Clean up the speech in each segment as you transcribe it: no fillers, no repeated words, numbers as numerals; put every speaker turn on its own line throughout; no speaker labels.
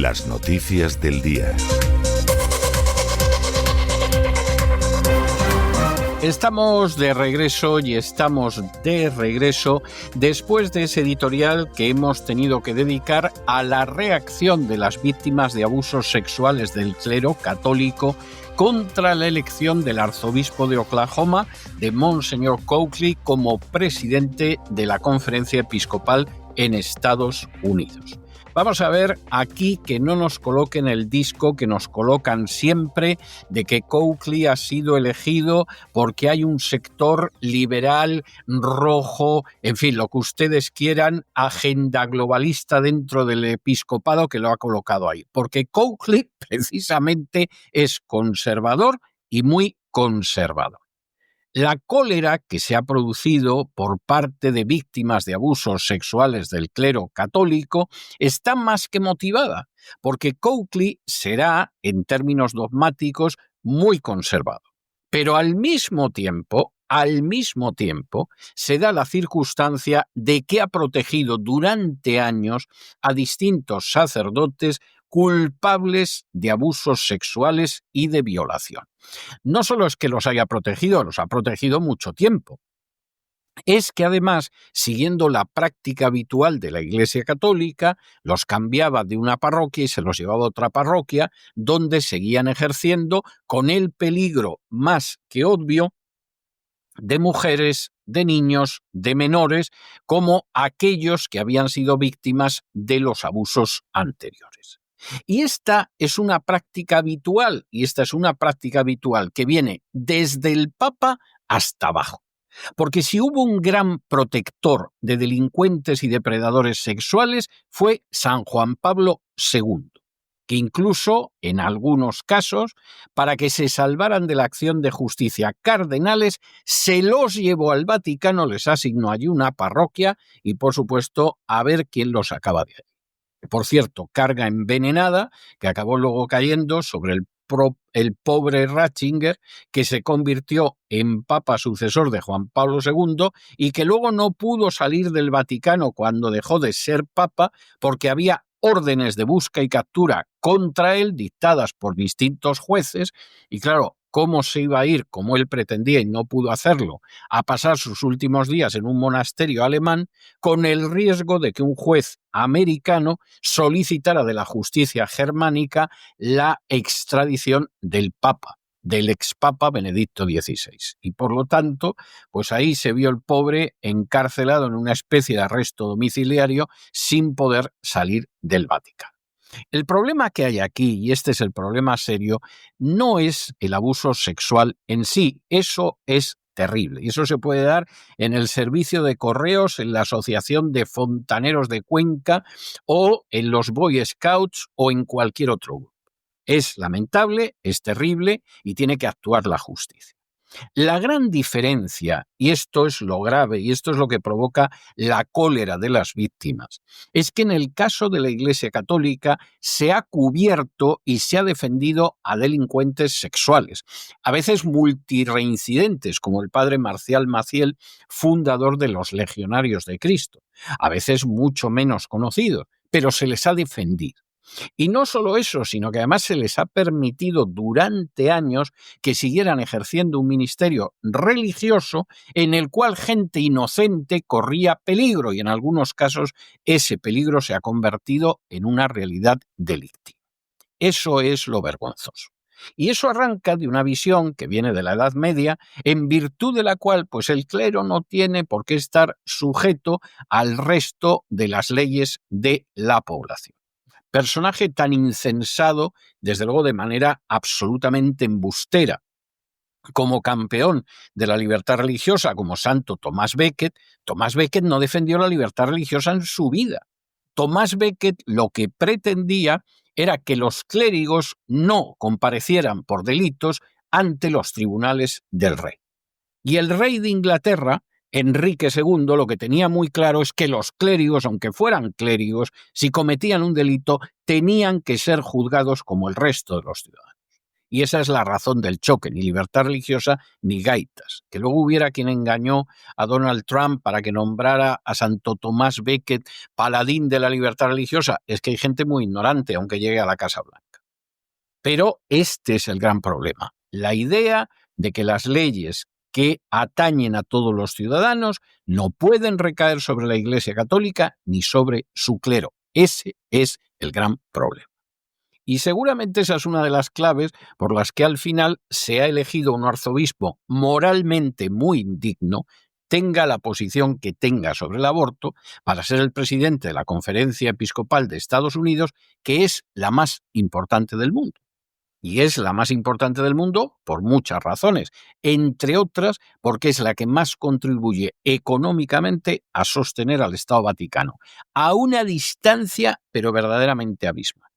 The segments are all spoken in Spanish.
Las noticias del día.
Estamos de regreso después de ese editorial que hemos tenido que dedicar a la reacción de las víctimas de abusos sexuales del clero católico contra la elección del arzobispo de Oklahoma, de Monseñor Coakley, como presidente de la Conferencia Episcopal en Estados Unidos. Vamos a ver aquí que no nos coloquen el disco que nos colocan siempre de que Coakley ha sido elegido porque hay un sector liberal, rojo, en fin, lo que ustedes quieran, agenda globalista dentro del episcopado que lo ha colocado ahí. Porque Coakley precisamente es conservador y muy conservador. La cólera que se ha producido por parte de víctimas de abusos sexuales del clero católico está más que motivada, porque Coakley será, en términos dogmáticos, muy conservador. Pero al mismo tiempo, se da la circunstancia de que ha protegido durante años a distintos sacerdotes culpables de abusos sexuales y de violación. No solo es que los haya protegido, los ha protegido mucho tiempo. Es que además, siguiendo la práctica habitual de la Iglesia Católica, los cambiaba de una parroquia y se los llevaba a otra parroquia, donde seguían ejerciendo con el peligro más que obvio de mujeres, de niños, de menores, como aquellos que habían sido víctimas de los abusos anteriores. Y esta es una práctica habitual, que viene desde el Papa hasta abajo. Porque si hubo un gran protector de delincuentes y depredadores sexuales fue San Juan Pablo II, que incluso, en algunos casos, para que se salvaran de la acción de justicia cardenales, se los llevó al Vaticano, les asignó allí una parroquia y, por supuesto, a ver quién los sacaba de ahí. Por cierto, carga envenenada que acabó luego cayendo sobre el pobre Ratzinger, que se convirtió en papa sucesor de Juan Pablo II y que luego no pudo salir del Vaticano cuando dejó de ser papa porque había órdenes de busca y captura contra él dictadas por distintos jueces y claro, ¿cómo se iba a ir, como él pretendía y no pudo hacerlo, a pasar sus últimos días en un monasterio alemán con el riesgo de que un juez americano solicitara de la justicia germánica la extradición del Papa, del expapa Benedicto XVI. Y por lo tanto, pues ahí se vio el pobre encarcelado en una especie de arresto domiciliario sin poder salir del Vaticano. El problema que hay aquí, y este es el problema serio, no es el abuso sexual en sí, eso es terrible. Y eso se puede dar en el servicio de correos, en la Asociación de Fontaneros de Cuenca o en los Boy Scouts o en cualquier otro grupo. Es lamentable, es terrible y tiene que actuar la justicia. La gran diferencia, y esto es lo grave, y esto es lo que provoca la cólera de las víctimas, es que en el caso de la Iglesia Católica se ha cubierto y se ha defendido a delincuentes sexuales, a veces multireincidentes, como el padre Marcial Maciel, fundador de los Legionarios de Cristo, a veces mucho menos conocidos, pero se les ha defendido. Y no solo eso, sino que además se les ha permitido durante años que siguieran ejerciendo un ministerio religioso en el cual gente inocente corría peligro y en algunos casos ese peligro se ha convertido en una realidad delictiva. Eso es lo vergonzoso. Y eso arranca de una visión que viene de la Edad Media, en virtud de la cual pues el clero no tiene por qué estar sujeto al resto de las leyes de la población. Personaje tan incensado, desde luego de manera absolutamente embustera, como campeón de la libertad religiosa, como Santo Tomás Becket. Tomás Becket no defendió la libertad religiosa en su vida. Tomás Becket lo que pretendía era que los clérigos no comparecieran por delitos ante los tribunales del rey. Y el rey de Inglaterra, Enrique II, lo que tenía muy claro es que los clérigos, aunque fueran clérigos, si cometían un delito, tenían que ser juzgados como el resto de los ciudadanos. Y esa es la razón del choque, ni libertad religiosa ni gaitas. Que luego hubiera quien engañó a Donald Trump para que nombrara a Santo Tomás Becket paladín de la libertad religiosa, es que hay gente muy ignorante, aunque llegue a la Casa Blanca. Pero este es el gran problema, la idea de que las leyes que atañen a todos los ciudadanos no pueden recaer sobre la Iglesia Católica ni sobre su clero. Ese es el gran problema. Y seguramente esa es una de las claves por las que al final se ha elegido un arzobispo moralmente muy indigno, tenga la posición que tenga sobre el aborto, para ser el presidente de la Conferencia Episcopal de Estados Unidos, que es la más importante del mundo. Y es la más importante del mundo por muchas razones, entre otras porque es la que más contribuye económicamente a sostener al Estado Vaticano, a una distancia pero verdaderamente abismal.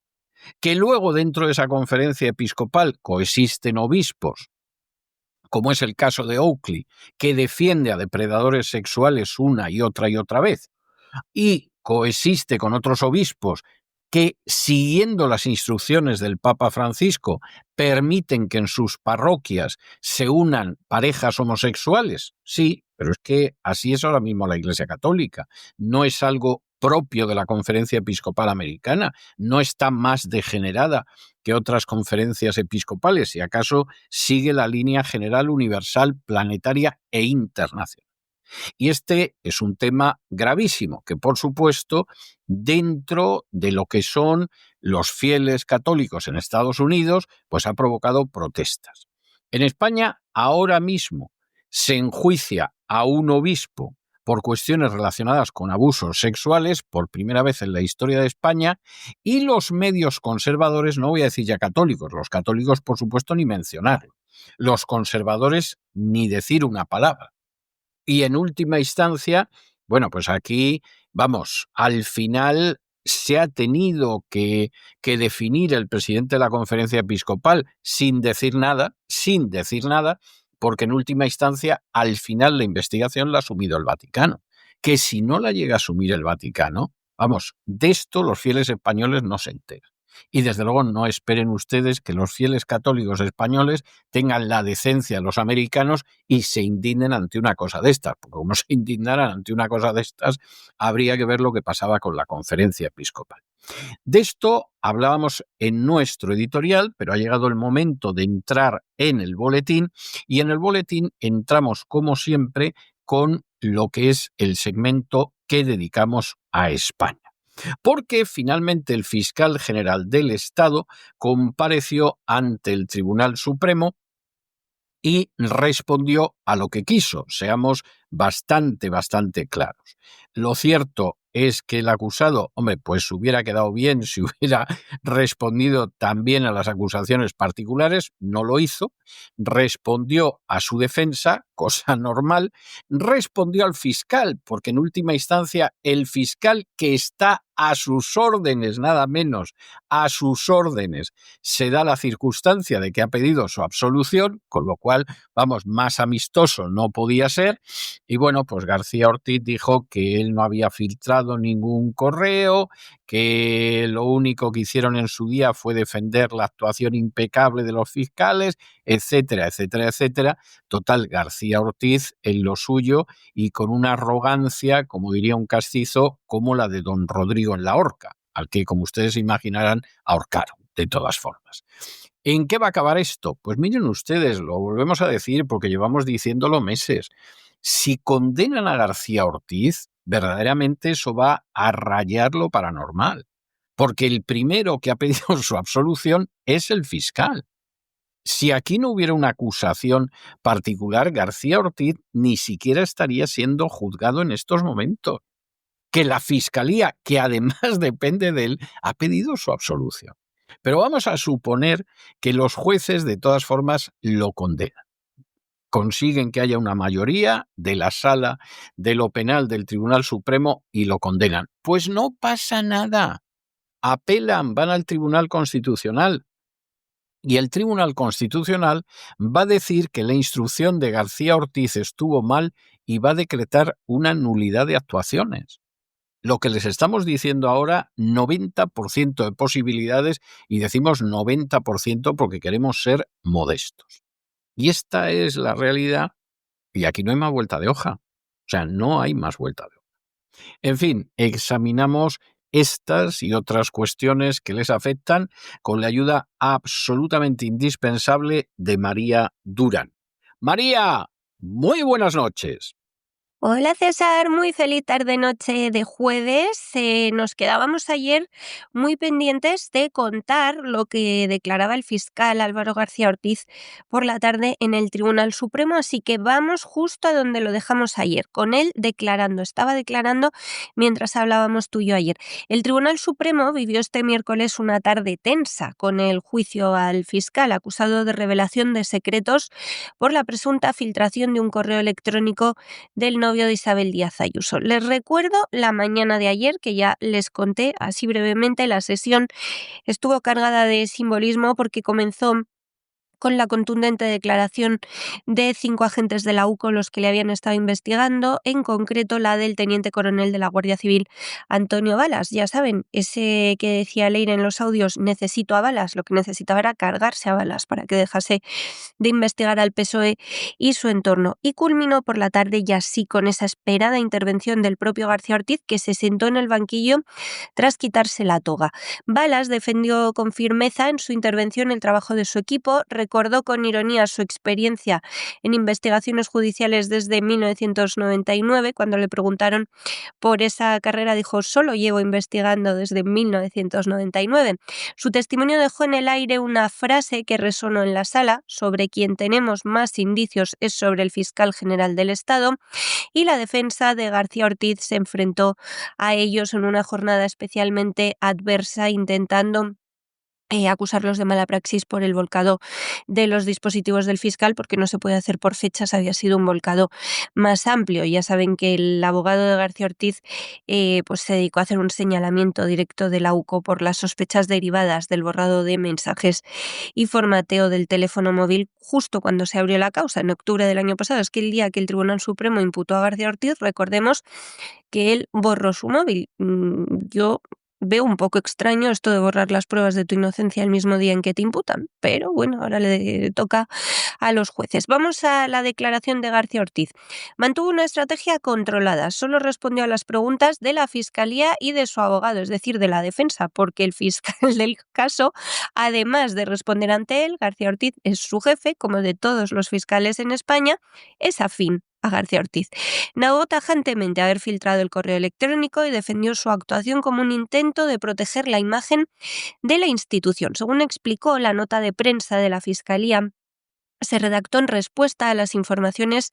Que luego dentro de esa conferencia episcopal coexisten obispos, como es el caso de Oakley, que defiende a depredadores sexuales una y otra vez, y coexiste con otros obispos que, siguiendo las instrucciones del Papa Francisco, permiten que en sus parroquias se unan parejas homosexuales. Sí, pero es que así es ahora mismo la Iglesia Católica. No es algo propio de la Conferencia Episcopal Americana, no está más degenerada que otras conferencias episcopales, si acaso sigue la línea general universal, planetaria e internacional. Y este es un tema gravísimo, que por supuesto, dentro de lo que son los fieles católicos en Estados Unidos, pues ha provocado protestas. En España, ahora mismo, se enjuicia a un obispo por cuestiones relacionadas con abusos sexuales, por primera vez en la historia de España, y los medios conservadores, no voy a decir ya católicos, los católicos por supuesto ni mencionarlo, los conservadores ni decir una palabra. Y en última instancia, bueno, pues aquí, vamos, al final se ha tenido que definir el presidente de la Conferencia Episcopal sin decir nada, porque en última instancia, al final la investigación la ha asumido el Vaticano. Que si no la llega a asumir el Vaticano, vamos, de esto los fieles españoles no se enteran. Y desde luego no esperen ustedes que los fieles católicos españoles tengan la decencia de los americanos y se indignen ante una cosa de estas, porque como se indignaran ante una cosa de estas, habría que ver lo que pasaba con la Conferencia Episcopal. De esto hablábamos en nuestro editorial, pero ha llegado el momento de entrar en el boletín, y en el boletín entramos, como siempre, con lo que es el segmento que dedicamos a España. Porque finalmente el fiscal general del Estado compareció ante el Tribunal Supremo y respondió a lo que quiso. Seamos bastante claros. Lo cierto es que el acusado, pues hubiera quedado bien si hubiera respondido también a las acusaciones particulares, no lo hizo, respondió a su defensa, cosa normal, respondió al fiscal, porque en última instancia el fiscal que está a sus órdenes, nada menos, a sus órdenes, se da la circunstancia de que ha pedido su absolución, con lo cual, vamos, más amistoso no podía ser, y bueno, pues García Ortiz dijo que él no había filtrado ningún correo, que lo único que hicieron en su día fue defender la actuación impecable de los fiscales, etcétera. Total, García Ortiz en lo suyo y con una arrogancia, como diría un castizo, como la de don Rodrigo en la horca, al que, como ustedes imaginarán, ahorcaron, de todas formas. ¿En qué va a acabar esto? Pues miren ustedes, lo volvemos a decir porque llevamos diciéndolo meses. Si condenan a García Ortiz, verdaderamente eso va a rayar lo paranormal, porque el primero que ha pedido su absolución es el fiscal. Si aquí no hubiera una acusación particular, García Ortiz ni siquiera estaría siendo juzgado en estos momentos. Que la Fiscalía, que además depende de él, ha pedido su absolución. Pero vamos a suponer que los jueces de todas formas lo condenan. Consiguen que haya una mayoría de la sala de lo penal del Tribunal Supremo y lo condenan. Pues no pasa nada. Apelan, van al Tribunal Constitucional. Y el Tribunal Constitucional va a decir que la instrucción de García Ortiz estuvo mal y va a decretar una nulidad de actuaciones. Lo que les estamos diciendo ahora, 90% de posibilidades, y decimos 90% porque queremos ser modestos. Y esta es la realidad, y aquí no hay más vuelta de hoja. O sea, no hay más vuelta de hoja. En fin, examinamos estas y otras cuestiones que les afectan con la ayuda absolutamente indispensable de María Durán. María, muy buenas noches.
Hola César, muy feliz tarde-noche de jueves. Nos quedábamos ayer muy pendientes de contar lo que declaraba el fiscal Álvaro García Ortiz por la tarde en el Tribunal Supremo, así que vamos justo a donde lo dejamos ayer, con él declarando. Estaba declarando mientras hablábamos tú y yo ayer. El Tribunal Supremo vivió este miércoles una tarde tensa con el juicio al fiscal acusado de revelación de secretos por la presunta filtración de un correo electrónico del novio de Isabel Díaz Ayuso. Les recuerdo la mañana de ayer, que ya les conté así brevemente. La sesión estuvo cargada de simbolismo porque comenzó con la contundente declaración de 5 agentes de la UCO, los que le habían estado investigando, en concreto la del teniente coronel de la Guardia Civil, Antonio Balas. Ya saben, ese que decía Leire en los audios, necesito a Balas, lo que necesitaba era cargarse a Balas para que dejase de investigar al PSOE y su entorno. Y culminó por la tarde ya sí con esa esperada intervención del propio García Ortiz, que se sentó en el banquillo tras quitarse la toga. Balas defendió con firmeza en su intervención el trabajo de su equipo, recordó con ironía su experiencia en investigaciones judiciales desde 1999. Cuando le preguntaron por esa carrera, dijo: solo llevo investigando desde 1999. Su testimonio dejó en el aire una frase que resonó en la sala: sobre quien tenemos más indicios es sobre el fiscal general del Estado, y la defensa de García Ortiz se enfrentó a ellos en una jornada especialmente adversa, intentando acusarlos de mala praxis por el volcado de los dispositivos del fiscal, porque no se puede hacer por fechas. Había sido un volcado más amplio. Ya saben que el abogado de García Ortiz pues se dedicó a hacer un señalamiento directo de la UCO por las sospechas derivadas del borrado de mensajes y formateo del teléfono móvil justo cuando se abrió la causa, en octubre del año pasado. Es que el día que el Tribunal Supremo imputó a García Ortiz, recordemos que él borró su móvil. Yo veo un poco extraño esto de borrar las pruebas de tu inocencia el mismo día en que te imputan, pero bueno, ahora le toca a los jueces. Vamos a la declaración de García Ortiz. Mantuvo una estrategia controlada, solo respondió a las preguntas de la Fiscalía y de su abogado, es decir, de la defensa, porque el fiscal del caso, además de responder ante él, García Ortiz es su jefe, como de todos los fiscales en España, es afín a García Ortiz. Negó tajantemente haber filtrado el correo electrónico y defendió su actuación como un intento de proteger la imagen de la institución. Según explicó, la nota de prensa de la Fiscalía se redactó en respuesta a las informaciones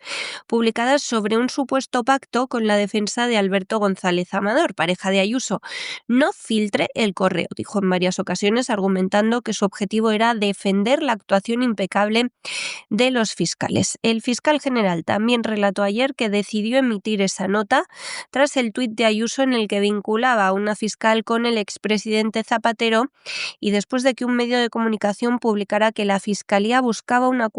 publicadas sobre un supuesto pacto con la defensa de Alberto González Amador, pareja de Ayuso. No filtre el correo, dijo en varias ocasiones, argumentando que su objetivo era defender la actuación impecable de los fiscales. El fiscal general también relató ayer que decidió emitir esa nota tras el tuit de Ayuso en el que vinculaba a una fiscal con el expresidente Zapatero, y después de que un medio de comunicación publicara que la Fiscalía buscaba un acuerdo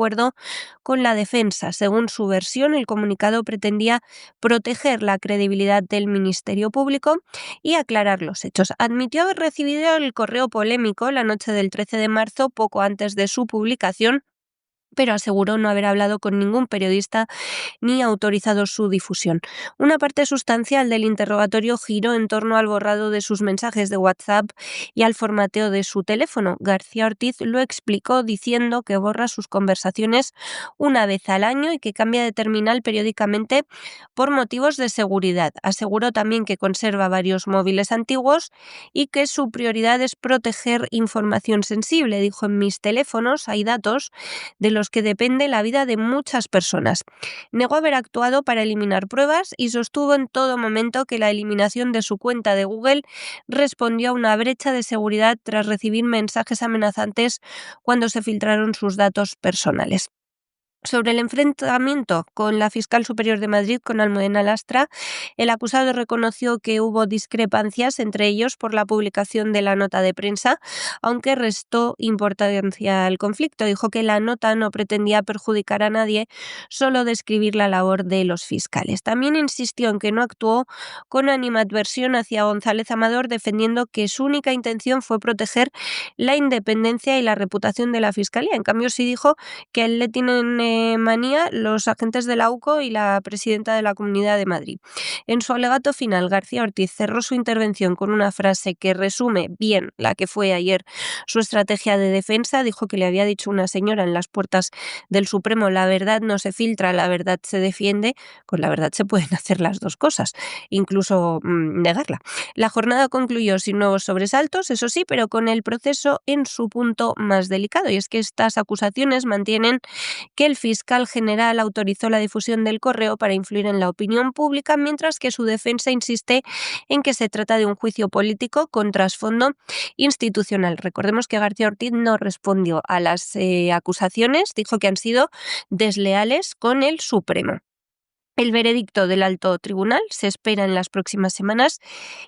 con la defensa. Según su versión, el comunicado pretendía proteger la credibilidad del Ministerio Público y aclarar los hechos. Admitió haber recibido el correo polémico la noche del 13 de marzo, poco antes de su publicación, pero aseguró no haber hablado con ningún periodista ni autorizado su difusión. Una parte sustancial del interrogatorio giró en torno al borrado de sus mensajes de WhatsApp y al formateo de su teléfono. García Ortiz lo explicó diciendo que borra sus conversaciones una vez al año y que cambia de terminal periódicamente por motivos de seguridad. Aseguró también que conserva varios móviles antiguos y que su prioridad es proteger información sensible. Dijo: en mis teléfonos hay datos de los que depende la vida de muchas personas. Negó haber actuado para eliminar pruebas y sostuvo en todo momento que la eliminación de su cuenta de Google respondió a una brecha de seguridad tras recibir mensajes amenazantes cuando se filtraron sus datos personales. Sobre el enfrentamiento con la fiscal superior de Madrid, con Almudena Lastra, el acusado reconoció que hubo discrepancias entre ellos por la publicación de la nota de prensa, aunque restó importancia al conflicto. Dijo que la nota no pretendía perjudicar a nadie, solo describir la labor de los fiscales. También insistió en que no actuó con animadversión hacia González Amador, defendiendo que su única intención fue proteger la independencia y la reputación de la Fiscalía. En cambio, sí dijo que a él le tienen manía los agentes de la UCO y la presidenta de la Comunidad de Madrid. En su alegato final, García Ortiz cerró su intervención con una frase que resume bien la que fue ayer su estrategia de defensa. Dijo que le había dicho una señora en las puertas del Supremo: la verdad no se filtra, la verdad se defiende. Con la verdad se pueden hacer las dos cosas, incluso negarla. La jornada concluyó sin nuevos sobresaltos, eso sí, pero con el proceso en su punto más delicado, y es que estas acusaciones mantienen que el fiscal general autorizó la difusión del correo para influir en la opinión pública, mientras que su defensa insiste en que se trata de un juicio político con trasfondo institucional. Recordemos que García Ortiz no respondió a las acusaciones, dijo que han sido desleales con el Supremo. El veredicto del alto tribunal se espera en las próximas semanas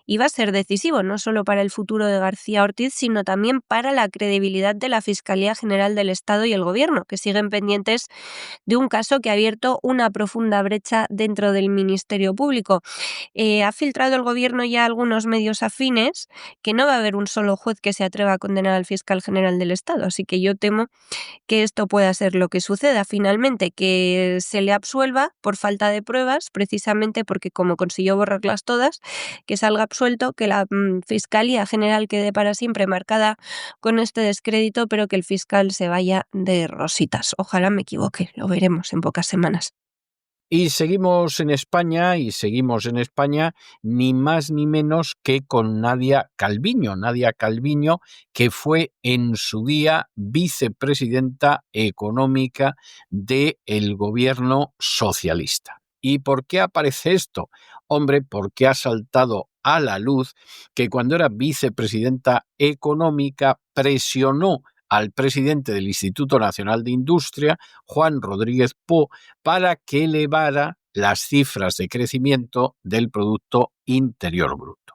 y va a ser decisivo no solo para el futuro de García Ortiz, sino también para la credibilidad de la Fiscalía General del Estado y el Gobierno, que siguen pendientes de un caso que ha abierto una profunda brecha dentro del Ministerio Público. Ha filtrado el Gobierno ya algunos medios afines que no va a haber un solo juez que se atreva a condenar al fiscal general del Estado, así que yo temo que esto pueda ser lo que suceda finalmente, que se le absuelva por falta de pruebas, precisamente porque como consiguió borrarlas todas, que salga absuelto, que la Fiscalía General quede para siempre marcada con este descrédito, pero que el fiscal se vaya de rositas. Ojalá me equivoque, lo veremos en pocas semanas.
Y seguimos en España, ni más ni menos que con Nadia Calviño, que fue en su día vicepresidenta económica del gobierno socialista. ¿Y por qué aparece esto? Hombre, porque ha saltado a la luz que cuando era vicepresidenta económica presionó al presidente del Instituto Nacional de Industria, Juan Rodríguez Po, para que elevara las cifras de crecimiento del Producto Interior Bruto.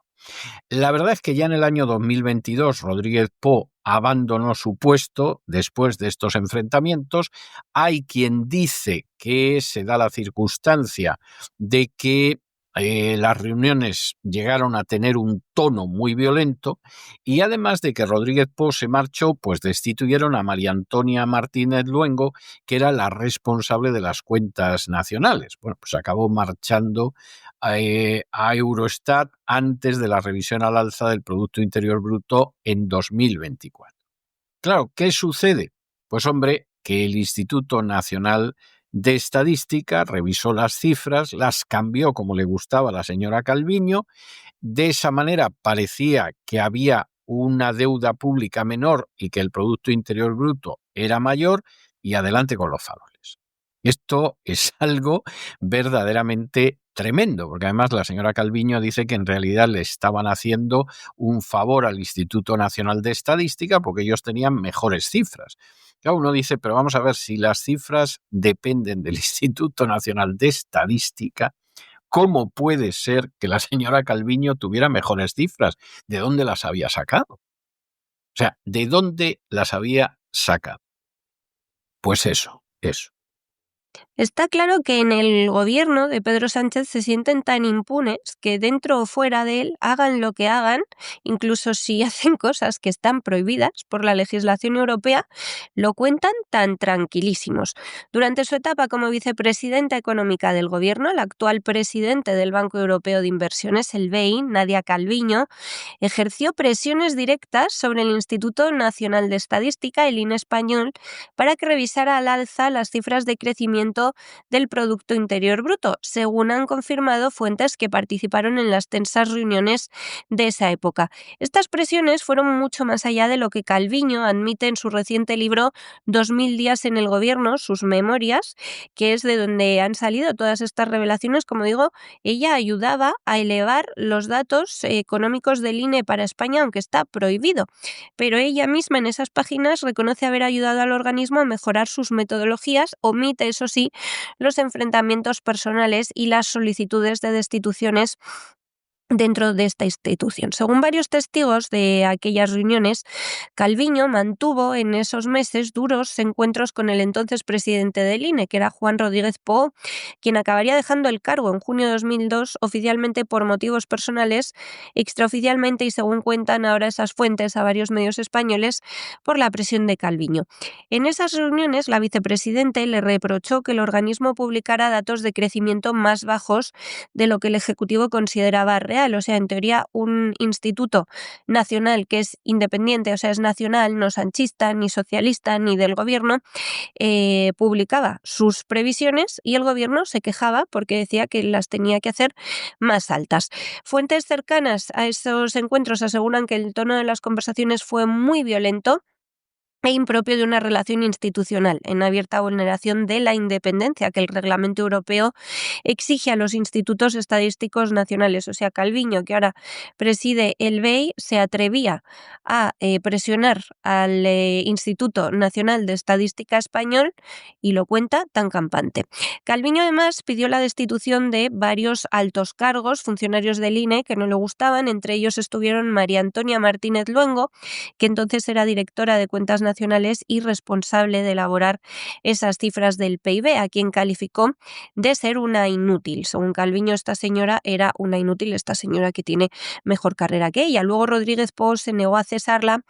La verdad es que ya en el año 2022 Rodríguez Po abandonó su puesto después de estos enfrentamientos. Hay quien dice que se da la circunstancia de que las reuniones llegaron a tener un tono muy violento, y además de que Rodríguez Po se marchó, pues destituyeron a María Antonia Martínez Luengo, que era la responsable de las cuentas nacionales. Bueno, pues acabó marchando a Eurostat antes de la revisión al alza del Producto Interior Bruto en 2024. Claro, ¿qué sucede? Pues hombre, que el Instituto Nacional de Estadística revisó las cifras, las cambió como le gustaba a la señora Calviño. De esa manera parecía que había una deuda pública menor y que el Producto Interior Bruto era mayor, y adelante con los faroles. Esto es algo verdaderamente tremendo, porque además la señora Calviño dice que en realidad le estaban haciendo un favor al Instituto Nacional de Estadística porque ellos tenían mejores cifras. Claro, uno dice, pero vamos a ver, si las cifras dependen del Instituto Nacional de Estadística, ¿cómo puede ser que la señora Calviño tuviera mejores cifras? ¿De dónde las había sacado? O sea, ¿de dónde las había sacado? Pues eso.
Está claro que en el gobierno de Pedro Sánchez se sienten tan impunes que dentro o fuera de él hagan lo que hagan, incluso si hacen cosas que están prohibidas por la legislación europea, lo cuentan tan tranquilísimos. Durante su etapa como vicepresidenta económica del gobierno, la actual presidente del Banco Europeo de Inversiones, el BEI, Nadia Calviño, ejerció presiones directas sobre el Instituto Nacional de Estadística, el INE español, para que revisara al alza las cifras de crecimiento incremento del Producto Interior Bruto, según han confirmado fuentes que participaron en las tensas reuniones de esa época. Estas presiones fueron mucho más allá de lo que Calviño admite en su reciente libro 2000 días en el gobierno, sus memorias, que es de donde han salido todas estas revelaciones. Como digo, ella ayudaba a elevar los datos económicos del INE para España, aunque está prohibido. Pero ella misma en esas páginas reconoce haber ayudado al organismo a mejorar sus metodologías, omite, eso sí, los enfrentamientos personales y las solicitudes de destituciones dentro de esta institución. Según varios testigos de aquellas reuniones, Calviño mantuvo en esos meses duros encuentros con el entonces presidente del INE, que era Juan Rodríguez Poo, quien acabaría dejando el cargo en junio de 2002, oficialmente por motivos personales, extraoficialmente, y según cuentan ahora esas fuentes a varios medios españoles, por la presión de Calviño. En esas reuniones, la vicepresidente le reprochó que el organismo publicara datos de crecimiento más bajos de lo que el Ejecutivo consideraba real. O sea, en teoría, un instituto nacional que es independiente, o sea, es nacional, no sanchista, ni socialista, ni del gobierno, publicaba sus previsiones y el gobierno se quejaba porque decía que las tenía que hacer más altas. Fuentes cercanas a esos encuentros aseguran que el tono de las conversaciones fue muy violento e impropio de una relación institucional, en abierta vulneración de la independencia que el Reglamento Europeo exige a los institutos estadísticos nacionales. O sea, Calviño, que ahora preside el BEI, se atrevía a presionar al Instituto Nacional de Estadística Español y lo cuenta tan campante. Calviño además pidió la destitución de varios altos cargos, funcionarios del INE, que no le gustaban. Entre ellos estuvieron María Antonia Martínez Luengo, que entonces era directora de Cuentas Nacionales y responsable de elaborar esas cifras del PIB, a quien calificó de ser una inútil. Según Calviño, esta señora era una inútil, esta señora que tiene mejor carrera que ella. Luego Rodríguez Poo se negó a cesarla,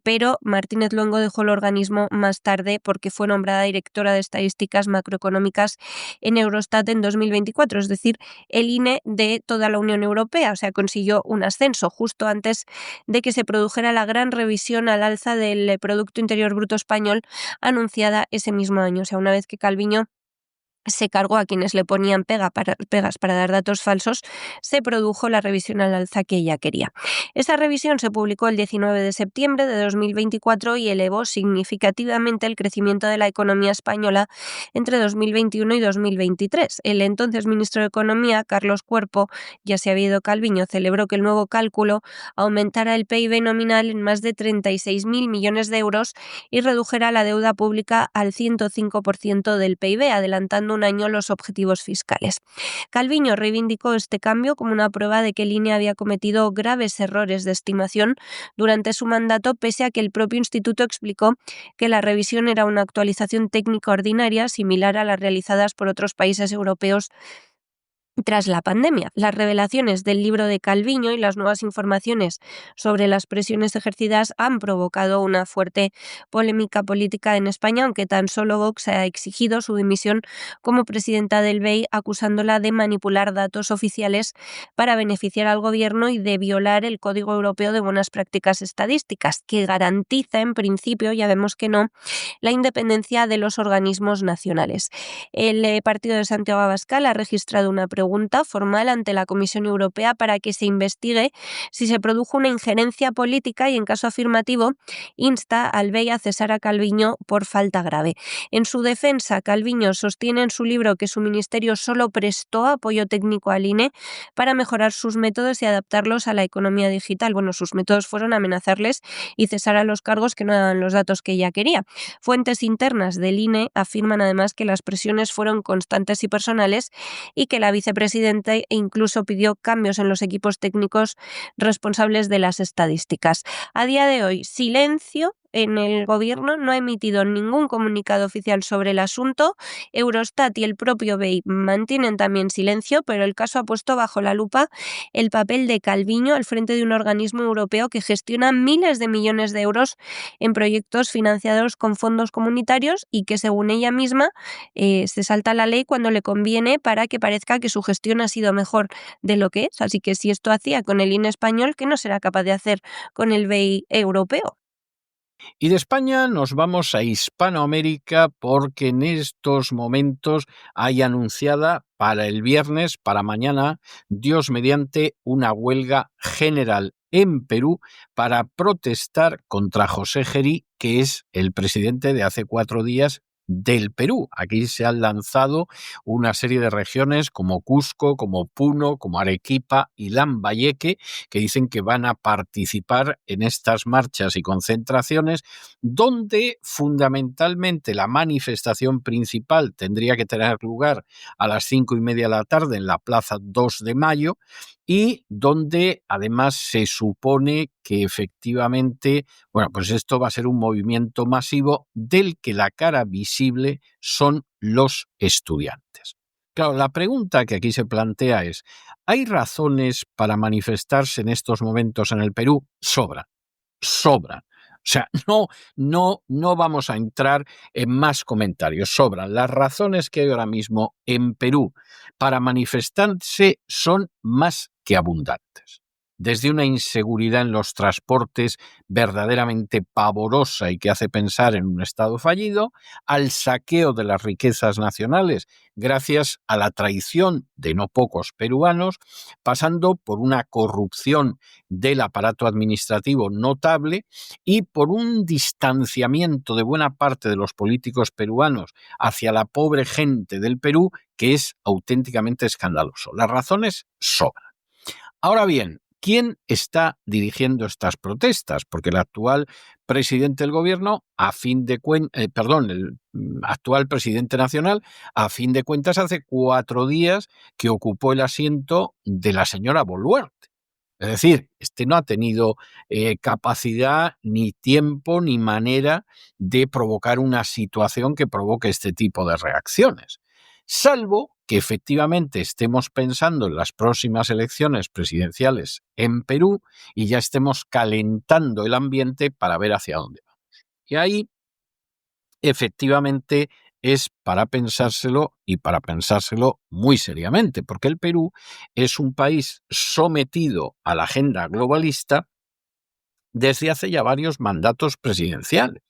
pero Martínez Luengo dejó el organismo más tarde porque fue nombrada directora de Estadísticas Macroeconómicas en Eurostat en 2024, es decir, el INE de toda la Unión Europea. O sea, consiguió un ascenso justo antes de que se produjera la gran revisión al alza del Producto Interior Bruto español anunciada ese mismo año. O sea, una vez que Calviño se cargó a quienes le ponían pegas para dar datos falsos, se produjo la revisión al alza que ella quería. Esa revisión se publicó el 19 de septiembre de 2024 y elevó significativamente el crecimiento de la economía española entre 2021 y 2023. El entonces ministro de Economía, Carlos Cuerpo, ya se había ido Calviño, celebró que el nuevo cálculo aumentara el PIB nominal en más de 36.000 millones de euros y redujera la deuda pública al 105% del PIB, adelantando un año los objetivos fiscales. Calviño reivindicó este cambio como una prueba de que el INE había cometido graves errores de estimación durante su mandato, pese a que el propio instituto explicó que la revisión era una actualización técnica ordinaria similar a las realizadas por otros países europeos tras la pandemia. Las revelaciones del libro de Calviño y las nuevas informaciones sobre las presiones ejercidas han provocado una fuerte polémica política en España, aunque tan solo Vox ha exigido su dimisión como presidenta del BEI, acusándola de manipular datos oficiales para beneficiar al gobierno y de violar el Código Europeo de Buenas Prácticas Estadísticas, que garantiza, en principio, ya vemos que no, la independencia de los organismos nacionales. El partido de Santiago Abascal ha registrado una pregunta formal ante la Comisión Europea para que se investigue si se produjo una injerencia política y, en caso afirmativo, insta al BEI a cesar a Calviño por falta grave. En su defensa, Calviño sostiene en su libro que su ministerio solo prestó apoyo técnico al INE para mejorar sus métodos y adaptarlos a la economía digital. Bueno, sus métodos fueron amenazarles y cesar a los cargos que no daban los datos que ella quería. Fuentes internas del INE afirman además que las presiones fueron constantes y personales y que la vicepresidente incluso pidió cambios en los equipos técnicos responsables de las estadísticas. A día de hoy, silencio en el gobierno, no ha emitido ningún comunicado oficial sobre el asunto. Eurostat y el propio BEI mantienen también silencio, pero el caso ha puesto bajo la lupa el papel de Calviño al frente de un organismo europeo que gestiona miles de millones de euros en proyectos financiados con fondos comunitarios y que, según ella misma, se salta la ley cuando le conviene para que parezca que su gestión ha sido mejor de lo que es. Así que si esto hacía con el INE español, ¿qué no será capaz de hacer con el BEI europeo?
Y de España nos vamos a Hispanoamérica porque en estos momentos hay anunciada para el viernes, para mañana, Dios mediante, una huelga general en Perú para protestar contra José Gerí, que es el presidente de hace 4 días del Perú. Aquí se han lanzado una serie de regiones como Cusco, como Puno, como Arequipa y Lambayeque, que dicen que van a participar en estas marchas y concentraciones, donde fundamentalmente la manifestación principal tendría que tener lugar a las 5:30 de la tarde en la Plaza 2 de Mayo, y donde además se supone que efectivamente, bueno, pues esto va a ser un movimiento masivo del que la cara visible son los estudiantes. Claro, la pregunta que aquí se plantea es, ¿hay razones para manifestarse en estos momentos en el Perú? Sobran. O sea, no vamos a entrar en más comentarios. Sobran. Las razones que hay ahora mismo en Perú para manifestarse son más que abundantes. Desde una inseguridad en los transportes verdaderamente pavorosa y que hace pensar en un Estado fallido, al saqueo de las riquezas nacionales gracias a la traición de no pocos peruanos, pasando por una corrupción del aparato administrativo notable y por un distanciamiento de buena parte de los políticos peruanos hacia la pobre gente del Perú que es auténticamente escandaloso. Las razones sobran. Ahora bien, ¿quién está dirigiendo estas protestas? Porque el actual presidente del gobierno, el actual presidente nacional, a fin de cuentas, hace 4 días que ocupó el asiento de la señora Boluarte. Es decir, este no ha tenido capacidad, ni tiempo, ni manera de provocar una situación que provoque este tipo de reacciones. Salvo que efectivamente estemos pensando en las próximas elecciones presidenciales en Perú y ya estemos calentando el ambiente para ver hacia dónde vamos. Y ahí, efectivamente, es para pensárselo y para pensárselo muy seriamente, porque el Perú es un país sometido a la agenda globalista desde hace ya varios mandatos presidenciales.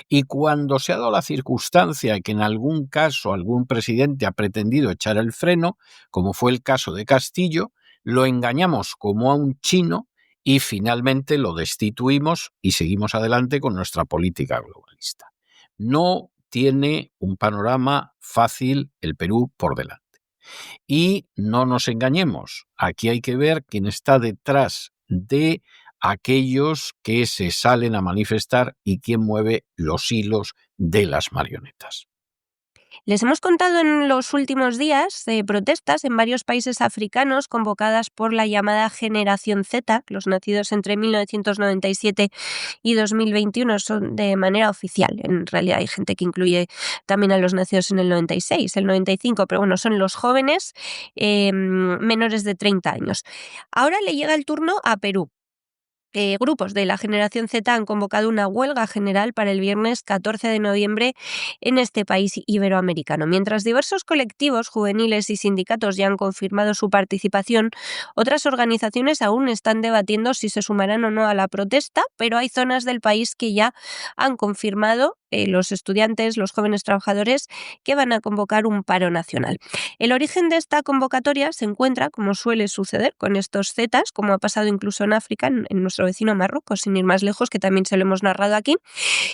Y cuando se ha dado la circunstancia de que en algún caso algún presidente ha pretendido echar el freno, como fue el caso de Castillo, lo engañamos como a un chino y finalmente lo destituimos y seguimos adelante con nuestra política globalista. No tiene un panorama fácil el Perú por delante. Y no nos engañemos, aquí hay que ver quién está detrás de aquellos que se salen a manifestar y quién mueve los hilos de las marionetas.
Les hemos contado en los últimos días de protestas en varios países africanos convocadas por la llamada Generación Z, los nacidos entre 1997 y 2021 son de manera oficial. En realidad hay gente que incluye también a los nacidos en el 96, el 95, pero bueno, son los jóvenes menores de 30 años. Ahora le llega el turno a Perú. Grupos de la Generación Z han convocado una huelga general para el viernes 14 de noviembre en este país iberoamericano. Mientras diversos colectivos juveniles y sindicatos ya han confirmado su participación, otras organizaciones aún están debatiendo si se sumarán o no a la protesta, pero hay zonas del país que ya han confirmado, los estudiantes, los jóvenes trabajadores, que van a convocar un paro nacional. El origen de esta convocatoria se encuentra, como suele suceder con estos Zetas, como ha pasado incluso en África, en nuestro vecino Marruecos, sin ir más lejos, que también se lo hemos narrado aquí,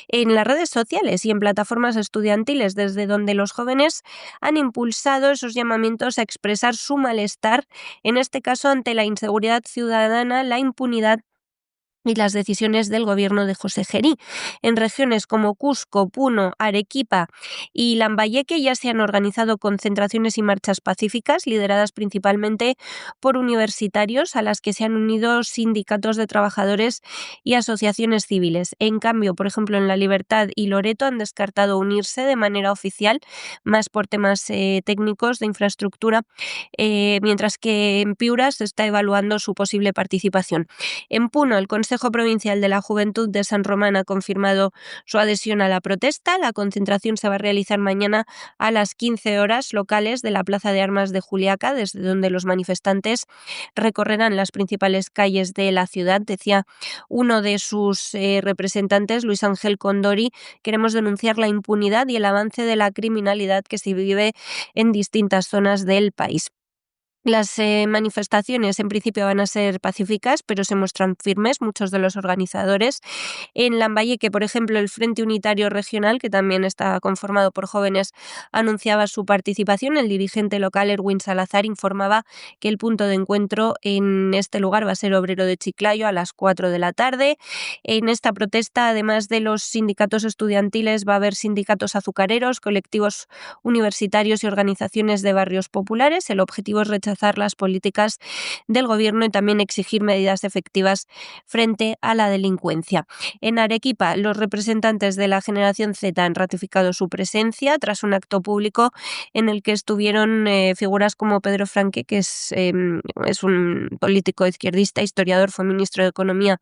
en las redes sociales y en plataformas estudiantiles, desde donde los jóvenes han impulsado esos llamamientos a expresar su malestar, en este caso ante la inseguridad ciudadana, la impunidad y las decisiones del gobierno de José Gerí. En regiones como Cusco, Puno, Arequipa y Lambayeque ya se han organizado concentraciones y marchas pacíficas lideradas principalmente por universitarios, a las que se han unido sindicatos de trabajadores y asociaciones civiles. En cambio, por ejemplo, en La Libertad y Loreto han descartado unirse de manera oficial, más por temas técnicos de infraestructura, mientras que en Piura se está evaluando su posible participación. En Puno, el Consejo Consejo Provincial de la Juventud de San Román ha confirmado su adhesión a la protesta. La concentración se va a realizar mañana a las 15 horas locales de la Plaza de Armas de Juliaca, desde donde los manifestantes recorrerán las principales calles de la ciudad. Decía uno de sus representantes, Luis Ángel Condori: queremos denunciar la impunidad y el avance de la criminalidad que se vive en distintas zonas del país. Las manifestaciones en principio van a ser pacíficas, pero se muestran firmes muchos de los organizadores. En Lambayeque, por ejemplo, el Frente Unitario Regional, que también está conformado por jóvenes, anunciaba su participación. El dirigente local, Erwin Salazar, informaba que el punto de encuentro en este lugar va a ser Obrero de Chiclayo a las 4 de la tarde. En esta protesta, además de los sindicatos estudiantiles, va a haber sindicatos azucareros, colectivos universitarios y organizaciones de barrios populares. El objetivo es rechazar las políticas del gobierno y también exigir medidas efectivas frente a la delincuencia. En Arequipa, los representantes de la generación Z han ratificado su presencia tras un acto público en el que estuvieron figuras como Pedro Franque, que es un político izquierdista, historiador, fue ministro de Economía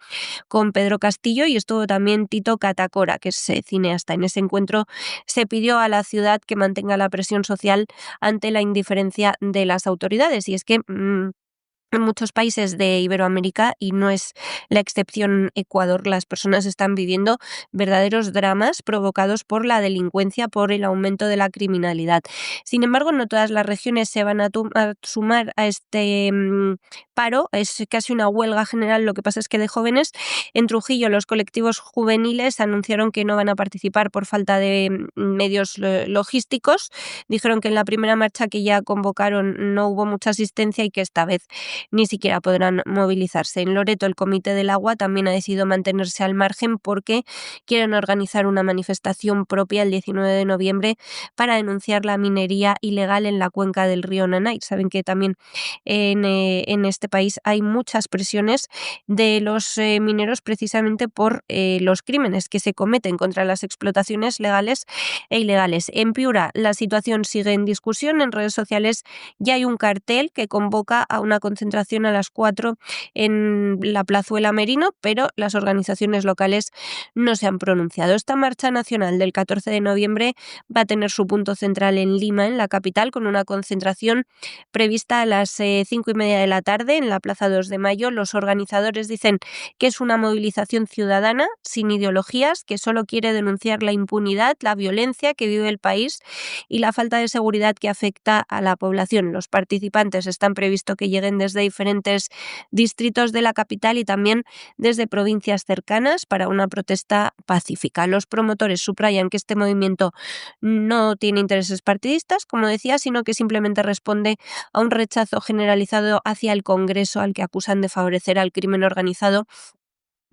con Pedro Castillo, y estuvo también Tito Catacora, que es cineasta. En ese encuentro se pidió a la ciudad que mantenga la presión social ante la indiferencia de las autoridades. Y es que en muchos países de Iberoamérica, y no es la excepción Ecuador, las personas están viviendo verdaderos dramas provocados por la delincuencia, por el aumento de la criminalidad. Sin embargo, no todas las regiones se van a sumar a este paro. Es casi una huelga general. Lo que pasa es que de jóvenes, en Trujillo, los colectivos juveniles anunciaron que no van a participar por falta de medios logísticos. Dijeron que en la primera marcha que ya convocaron no hubo mucha asistencia y que esta vez ni siquiera podrán movilizarse. En Loreto, el Comité del Agua también ha decidido mantenerse al margen porque quieren organizar una manifestación propia el 19 de noviembre para denunciar la minería ilegal en la cuenca del río Nanay. Saben que también en este país hay muchas presiones de los mineros precisamente por los crímenes que se cometen contra las explotaciones legales e ilegales. En Piura, la situación sigue en discusión. En redes sociales ya hay un cartel que convoca a una concentración a las 4 en la Plazuela Merino, pero las organizaciones locales no se han pronunciado. Esta marcha nacional del 14 de noviembre va a tener su punto central en Lima, en la capital, con una concentración prevista a las 5:30 de la tarde en la Plaza 2 de Mayo. Los organizadores dicen que es una movilización ciudadana, sin ideologías, que solo quiere denunciar la impunidad, la violencia que vive el país y la falta de seguridad que afecta a la población. Los participantes están previsto que lleguen desde diferentes distritos de la capital y también desde provincias cercanas para una protesta pacífica. Los promotores subrayan que este movimiento no tiene intereses partidistas, como decía, sino que simplemente responde a un rechazo generalizado hacia el Congreso, al que acusan de favorecer al crimen organizado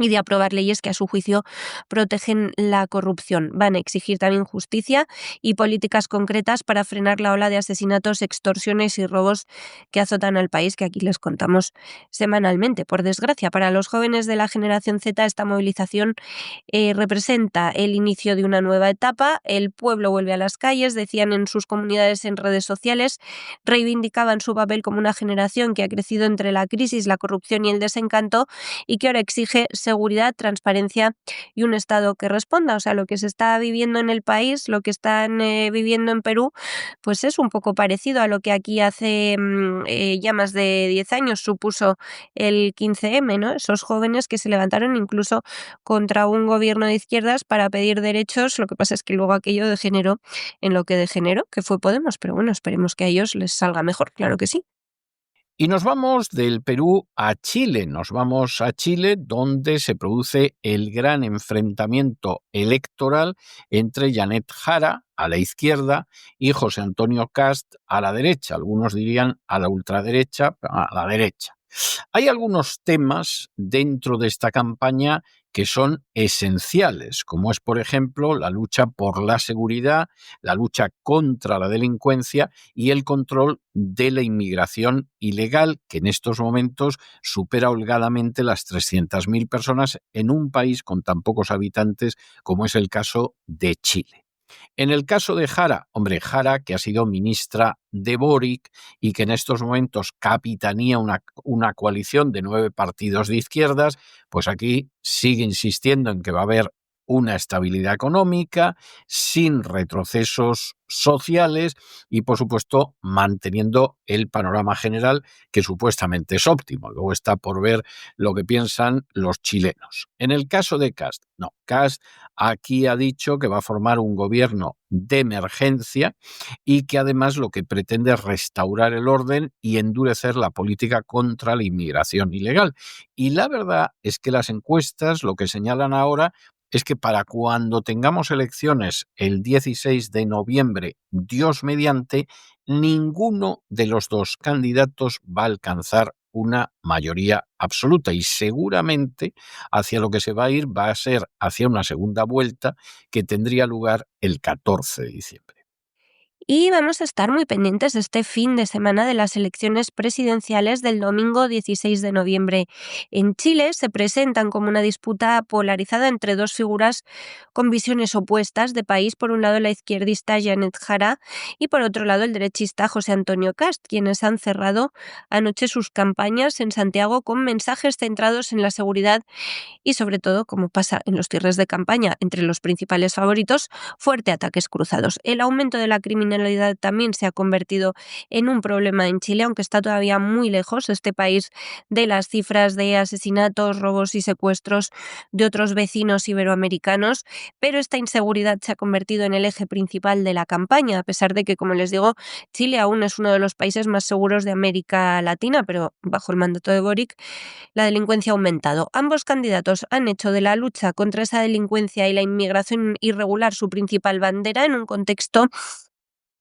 y de aprobar leyes que a su juicio protegen la corrupción. Van a exigir también justicia y políticas concretas para frenar la ola de asesinatos, extorsiones y robos que azotan al país, que aquí les contamos semanalmente. Por desgracia, para los jóvenes de la generación Z, esta movilización representa el inicio de una nueva etapa. El pueblo vuelve a las calles, decían en sus comunidades en redes sociales, reivindicaban su papel como una generación que ha crecido entre la crisis, la corrupción y el desencanto, y que ahora exige seguridad, transparencia y un Estado que responda. O sea, lo que se está viviendo en el país, lo que están viviendo en Perú, pues es un poco parecido a lo que aquí hace ya más de 10 años supuso el 15M, ¿no? Esos jóvenes que se levantaron incluso contra un gobierno de izquierdas para pedir derechos. Lo que pasa es que luego aquello degeneró en lo que degeneró, que fue Podemos. Pero bueno, esperemos que a ellos les salga mejor, claro que sí.
Y nos vamos del Perú a Chile. Nos vamos a Chile, donde se produce el gran enfrentamiento electoral entre Janet Jara, a la izquierda, y José Antonio Kast, a la derecha. Algunos dirían a la ultraderecha, a la derecha. Hay algunos temas dentro de esta campaña que son esenciales, como es, por ejemplo, la lucha por la seguridad, la lucha contra la delincuencia y el control de la inmigración ilegal, que en estos momentos supera holgadamente las 300.000 personas en un país con tan pocos habitantes como es el caso de Chile. En el caso de Jara, Jara, que ha sido ministra de Boric y que en estos momentos capitanía una coalición de 9 partidos de izquierdas, pues aquí sigue insistiendo en que va a haber una estabilidad económica, sin retrocesos sociales y, por supuesto, manteniendo el panorama general que supuestamente es óptimo. Luego está por ver lo que piensan los chilenos. En el caso de Kast, no, Kast aquí ha dicho que va a formar un gobierno de emergencia y que además lo que pretende es restaurar el orden y endurecer la política contra la inmigración ilegal. Y la verdad es que las encuestas lo que señalan ahora es que para cuando tengamos elecciones el 16 de noviembre, Dios mediante, ninguno de los dos candidatos va a alcanzar una mayoría absoluta y seguramente hacia lo que se va a ir va a ser hacia una segunda vuelta que tendría lugar el 14 de diciembre.
Y vamos a estar muy pendientes este fin de semana de las elecciones presidenciales del domingo 16 de noviembre. En Chile se presentan como una disputa polarizada entre dos figuras con visiones opuestas de país. Por un lado, la izquierdista Janet Jara y por otro lado, el derechista José Antonio Kast, quienes han cerrado anoche sus campañas en Santiago con mensajes centrados en la seguridad y, sobre todo, como pasa en los cierres de campaña entre los principales favoritos, fuerte ataques cruzados. El aumento de la criminalidad también se ha convertido en un problema en Chile, aunque está todavía muy lejos este país de las cifras de asesinatos, robos y secuestros de otros vecinos iberoamericanos, pero esta inseguridad se ha convertido en el eje principal de la campaña, a pesar de que, como les digo, Chile aún es uno de los países más seguros de América Latina, pero bajo el mandato de Boric la delincuencia ha aumentado. Ambos candidatos han hecho de la lucha contra esa delincuencia y la inmigración irregular su principal bandera en un contexto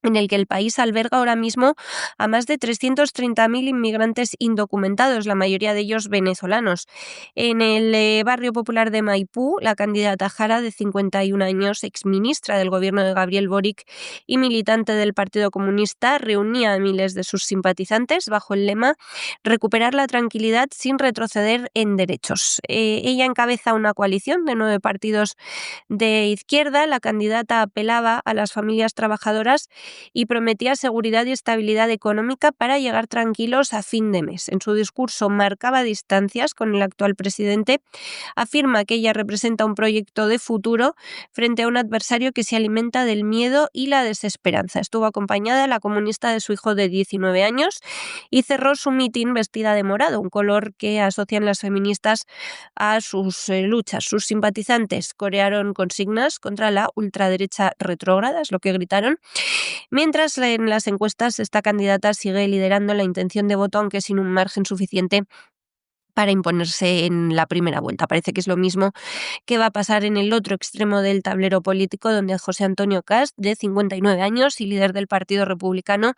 en el que el país alberga ahora mismo a más de 330.000 inmigrantes indocumentados, la mayoría de ellos venezolanos. En el barrio popular de Maipú, la candidata Jara, de 51 años, exministra del gobierno de Gabriel Boric y militante del Partido Comunista, reunía a miles de sus simpatizantes bajo el lema «Recuperar la tranquilidad sin retroceder en derechos». Ella encabeza una coalición de 9 partidos de izquierda. La candidata apelaba a las familias trabajadoras y prometía seguridad y estabilidad económica para llegar tranquilos a fin de mes. En su discurso marcaba distancias con el actual presidente, afirma que ella representa un proyecto de futuro frente a un adversario que se alimenta del miedo y la desesperanza. Estuvo acompañada la comunista de su hijo de 19 años y cerró su mitin vestida de morado, un color que asocian las feministas a sus luchas. Sus simpatizantes corearon consignas contra la ultraderecha retrógrada, es lo que gritaron, mientras en las encuestas esta candidata sigue liderando la intención de voto, aunque sin un margen suficiente para imponerse en la primera vuelta. Parece que es lo mismo que va a pasar en el otro extremo del tablero político, donde José Antonio Kast, de 59 años y líder del Partido Republicano,